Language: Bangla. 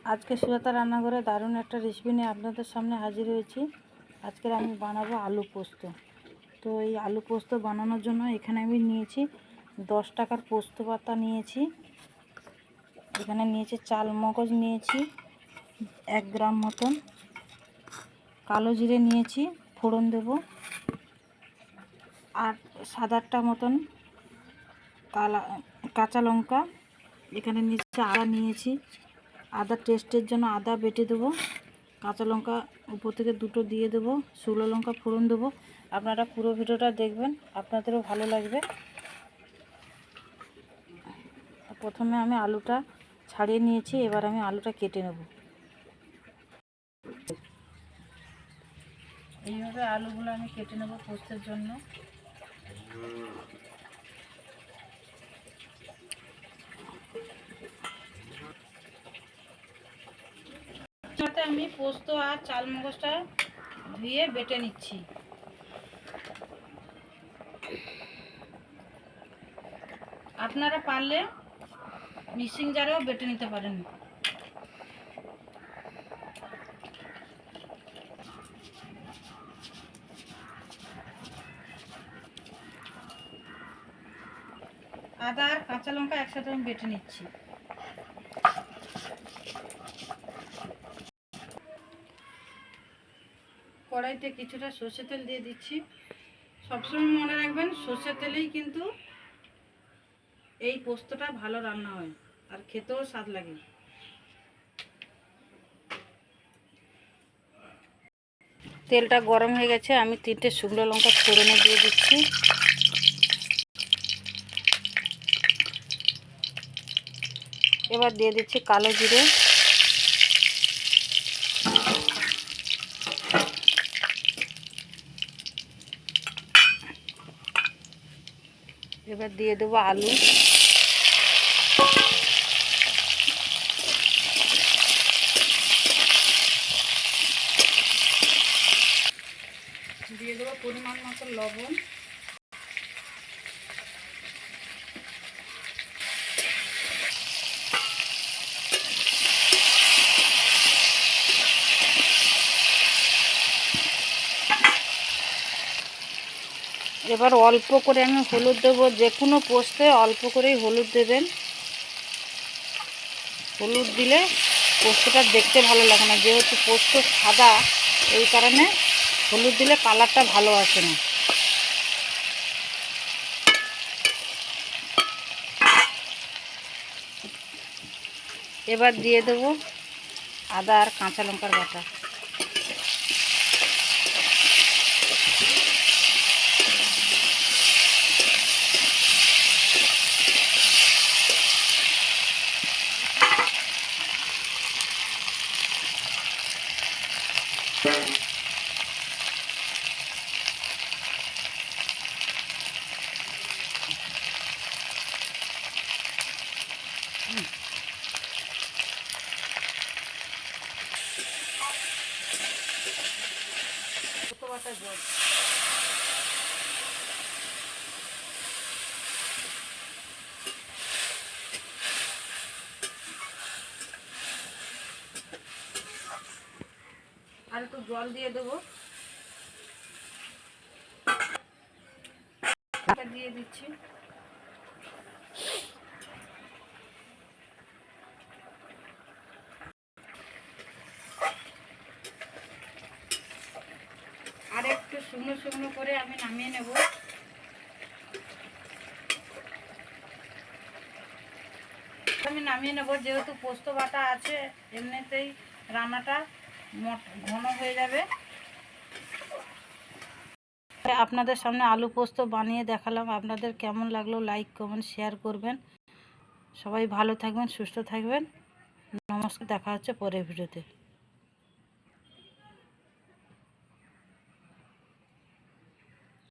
আজকে সুজাতা রান্নাঘরে দারুণ একটা রেসিপি নিয়ে আপনাদের সামনে হাজির হয়েছি। আজকে আমি বানাবো আলু পোস্ত। তো এই আলু পোস্ত বানানোর জন্য এখানে আমি নিয়েছি 10 টাকার পোস্ত পাতা নিয়েছি, এখানে নিয়েছি চাল মগজ নিয়েছি 1 গ্রাম মতন, কালো জিরে নিয়েছি ফোড়ন দেব, আর 7-8টা মতন কাঁচা লঙ্কা, এখানে নিয়েছি আদা নিয়েছি, আদা টেস্টের জন্য আদা বেটে দেবো, কাঁচা লঙ্কা উপর থেকে 2টো দিয়ে দেবো, শুকনো লঙ্কা ফোড়ন দেবো। আপনারা পুরো ভিডিওটা দেখবেন, আপনাদেরও ভালো লাগবে। প্রথমে আমি আলুটা ছাড়িয়ে নিয়েছি, এবার আমি আলুটা কেটে নেব। এইভাবে আলুগুলো আমি কেটে নেব পোস্তের জন্য। সাথে আমি পোস্ত আর চাল মগজটা ধুয়ে বেটে নিচ্ছি। আপনারা পারলে মিক্সিং জারেও বেটে নিতে পারেন। আদা আর কাঁচা লঙ্কা একসাথে আমি বেটে নিচ্ছি। কড়াইতে কিছুটা সর্ষের তেল দিয়ে দিচ্ছি। সবসময় মনে রাখবেন সর্ষের তেলেই কিন্তু এই পোস্তটা ভালো রান্না হয় আর খেতেও স্বাদ লাগে। তেলটা গরম হয়ে গেছে, আমি 3টে শুকনো লঙ্কা ফোড়নে দিয়ে দিচ্ছি। এবার দিয়ে দিচ্ছি কালো জিরে, এবার দিয়ে দেবো আলু, দিয়ে দেবো পরিমাণ মতো লবণ, এবার অল্প করে আমি হলুদ দেবো। যে কোনো পোস্তে অল্প করেই হলুদ দেবেন, হলুদ দিলে পোস্তটা দেখতে ভালো লাগে না, যেহেতু পোস্ত সাদা এই কারণে হলুদ দিলে কালারটা ভালো আসে না। এবার দিয়ে দেবো আদা আর কাঁচা লঙ্কার বাটা, বাটা জল, আর একটু জল দিয়ে দেবো, দিয়ে দিচ্ছি। আর একটু শুকনো শুকনো করে আমি নামিয়ে নেব। যেহেতু পোস্ত বাটা আছে, এমনিতেই রান্নাটা ঘন হয়ে যাবে। আপনাদের সামনে আলু পোস্ত বানিয়ে দেখালাম। আপনাদের কেমন লাগলো লাইক কমেন্ট শেয়ার করবেন। সবাই ভালো থাকবেন, সুস্থ থাকবেন। নমস্কার, দেখা হচ্ছে পরের ভিডিওতে।